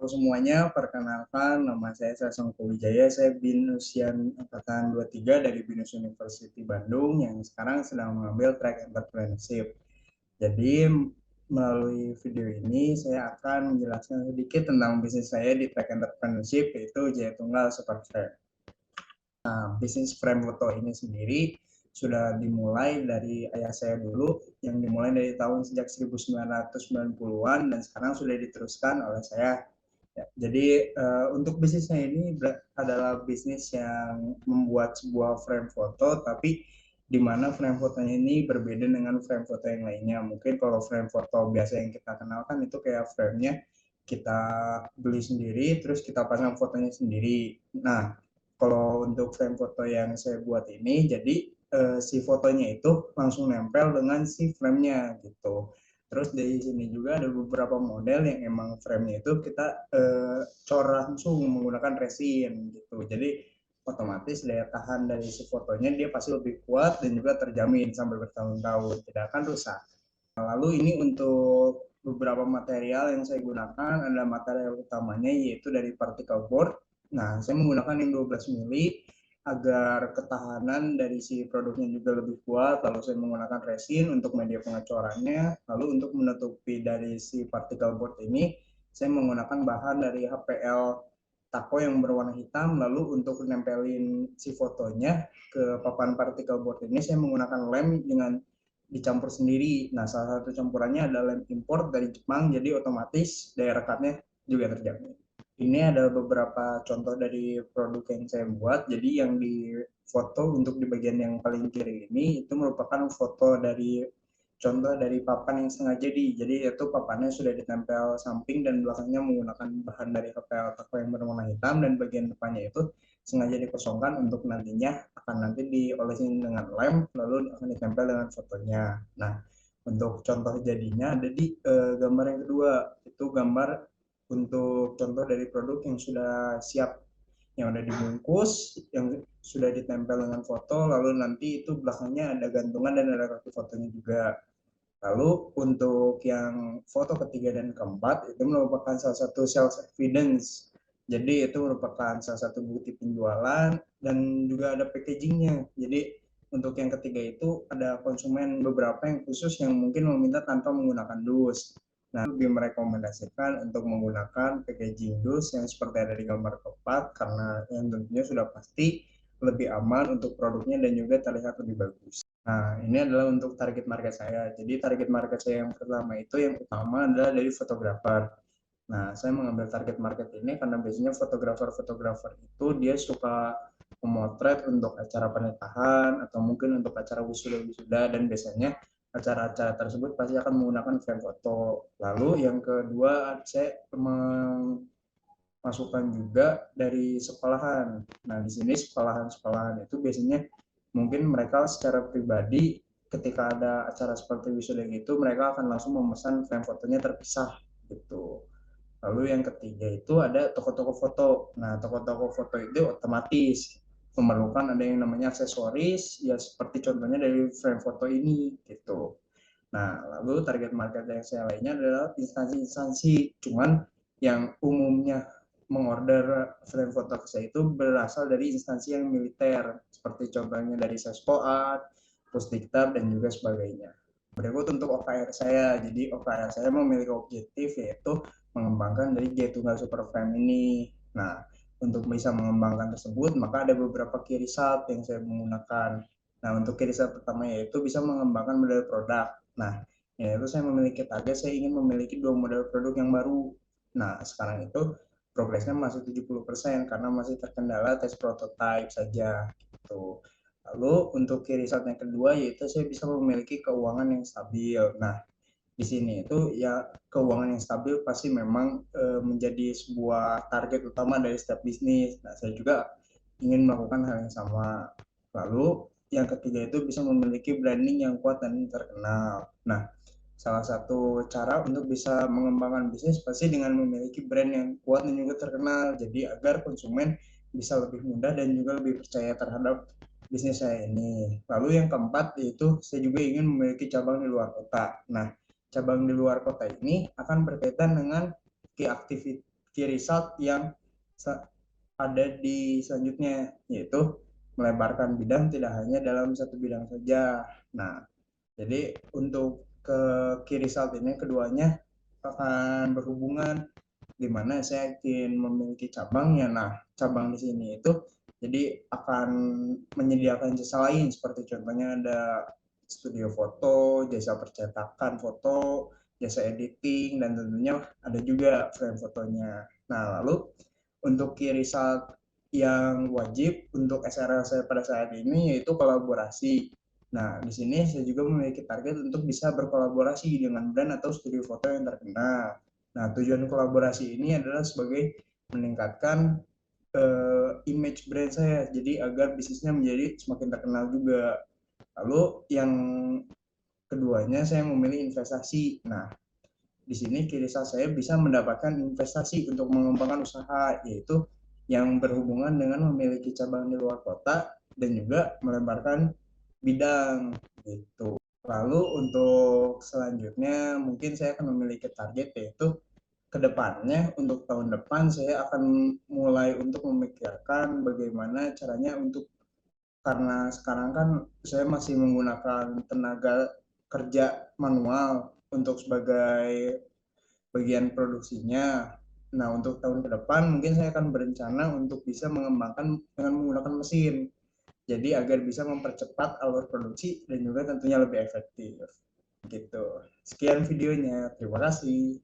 semuanya, perkenalkan nama saya Sasongko Wijaya, saya BINUS angkatan 23 dari BINUS University Bandung yang sekarang sedang mengambil track entrepreneurship. Jadi melalui video ini saya akan menjelaskan sedikit tentang bisnis saya di track entrepreneurship, yaitu Jaya Tunggal Super Frame. Nah, bisnis frame foto ini sendiri sudah dimulai dari ayah saya dulu, yang dimulai dari tahun sejak 1990-an dan sekarang sudah diteruskan oleh saya. Ya, jadi untuk bisnisnya ini adalah bisnis yang membuat sebuah frame foto, tapi di mana frame fotonya ini berbeda dengan frame foto yang lainnya. Mungkin kalau frame foto biasa yang kita kenalkan itu kayak frame-nya kita beli sendiri, terus kita pasang fotonya sendiri. Nah, kalau untuk frame foto yang saya buat ini, jadi si fotonya itu langsung nempel dengan si frame-nya gitu. Terus dari sini juga ada beberapa model yang emang frame-nya itu kita cor langsung menggunakan resin gitu. Jadi otomatis daya tahan dari si fotonya dia pasti lebih kuat dan juga terjamin sampai bertahun-tahun, tidak akan rusak. Lalu ini untuk beberapa material yang saya gunakan adalah material utamanya yaitu dari particle board. Nah, saya menggunakan yang 12 mili agar ketahanan dari si produknya juga lebih kuat. Lalu saya menggunakan resin untuk media pengecorannya. Lalu untuk menutupi dari si particle board ini, saya menggunakan bahan dari HPL tako yang berwarna hitam. Lalu untuk nempelin si fotonya ke papan particle board ini, saya menggunakan lem dengan dicampur sendiri. Nah, salah satu campurannya adalah lem import dari Jepang, jadi otomatis daya rekatnya juga terjamin. Ini ada beberapa contoh dari produk yang saya buat. Jadi yang di foto untuk di bagian yang paling kiri ini itu merupakan foto dari contoh dari papan yang setengah jadi itu papannya sudah ditempel samping dan belakangnya menggunakan bahan dari HPL tako yang berwarna hitam dan bagian depannya itu sengaja dikosongkan untuk nantinya akan nanti diolesin dengan lem lalu akan ditempel dengan fotonya. Nah, untuk contoh jadinya ada di gambar yang kedua, itu gambar untuk contoh dari produk yang sudah siap, yang udah dibungkus, yang sudah ditempel dengan foto, lalu nanti itu belakangnya ada gantungan dan ada kartu fotonya juga. Lalu untuk yang foto ketiga dan keempat itu merupakan salah satu sales evidence. Jadi itu merupakan salah satu bukti penjualan dan juga ada packagingnya. Jadi untuk yang ketiga itu ada konsumen beberapa yang khusus yang mungkin meminta tanpa menggunakan dus. Nah, lebih merekomendasikan untuk menggunakan packaging dus yang seperti ada di gambar keempat karena yang tentunya sudah pasti lebih aman untuk produknya dan juga terlihat lebih bagus. Nah, ini adalah untuk target market saya. Jadi target market saya yang pertama itu yang utama adalah dari fotografer. Nah, saya mengambil target market ini karena biasanya fotografer-fotografer itu dia suka memotret untuk acara pernikahan atau mungkin untuk acara wisuda-wisuda dan biasanya acara-acara tersebut pasti akan menggunakan frame foto. Lalu yang kedua saya masukan juga dari sekolahan. Nah, di sini sekolahan-sekolahan itu biasanya mungkin mereka secara pribadi ketika ada acara seperti wisuda gitu, mereka akan langsung memesan frame fotonya terpisah gitu. Lalu yang ketiga itu ada toko-toko foto. Nah, toko-toko foto itu otomatis memerlukan ada yang namanya aksesoris, ya seperti contohnya dari frame foto ini gitu. Nah, lalu target market yang saya lainnya adalah instansi-instansi. Cuman yang umumnya mengorder frame foto saya itu berasal dari instansi yang militer, seperti contohnya dari Seskoat, Pusdiktab, dan juga sebagainya. Berikut untuk OKR saya. Jadi OKR saya memiliki objektif yaitu mengembangkan dari J Tunggal Super Frame ini. Nah, untuk bisa mengembangkan tersebut, maka ada beberapa key result yang saya menggunakan. Nah, untuk key result pertama yaitu bisa mengembangkan model produk. Nah, yaitu saya memiliki target, saya ingin memiliki 2 model produk yang baru. Nah, sekarang itu progresnya masih 70% karena masih terkendala tes prototype saja gitu. Lalu untuk key result yang kedua yaitu saya bisa memiliki keuangan yang stabil. Nah, di sini itu ya keuangan yang stabil pasti memang menjadi sebuah target utama dari setiap bisnis. Nah, saya juga ingin melakukan hal yang sama. Lalu yang ketiga itu bisa memiliki branding yang kuat dan terkenal. Nah, salah satu cara untuk bisa mengembangkan bisnis pasti dengan memiliki brand yang kuat dan juga terkenal. Jadi agar konsumen bisa lebih mudah dan juga lebih percaya terhadap bisnis saya ini. Lalu yang keempat yaitu saya juga ingin memiliki cabang di luar kota. Nah, cabang di luar kota ini akan berkaitan dengan key result yang ada di selanjutnya, yaitu melebarkan bidang tidak hanya dalam satu bidang saja. Nah, jadi untuk ke key result ini keduanya akan berhubungan, di mana saya ingin memiliki cabang ya. Nah, cabang di sini itu jadi akan menyediakan jasa lain, seperti contohnya ada studio foto, jasa percetakan foto, jasa editing, dan tentunya ada juga frame fotonya. Nah, lalu untuk key result yang wajib untuk SRL saya pada saat ini yaitu kolaborasi. Nah, di sini saya juga memiliki target untuk bisa berkolaborasi dengan brand atau studio foto yang terkenal. Nah, tujuan kolaborasi ini adalah sebagai meningkatkan image brand saya, jadi agar bisnisnya menjadi semakin terkenal juga. Lalu yang keduanya saya memilih investasi. Nah, di sini Kirisa saya bisa mendapatkan investasi untuk mengembangkan usaha, yaitu yang berhubungan dengan memiliki cabang di luar kota dan juga melebarkan bidang gitu. Lalu untuk selanjutnya mungkin saya akan memiliki target, yaitu kedepannya untuk tahun depan saya akan mulai untuk memikirkan bagaimana caranya untuk, karena sekarang kan saya masih menggunakan tenaga kerja manual untuk sebagai bagian produksinya. Nah, untuk tahun ke depan mungkin saya akan berencana untuk bisa mengembangkan dengan menggunakan mesin. Jadi agar bisa mempercepat alur produksi dan juga tentunya lebih efektif. Gitu. Sekian videonya. Terima kasih.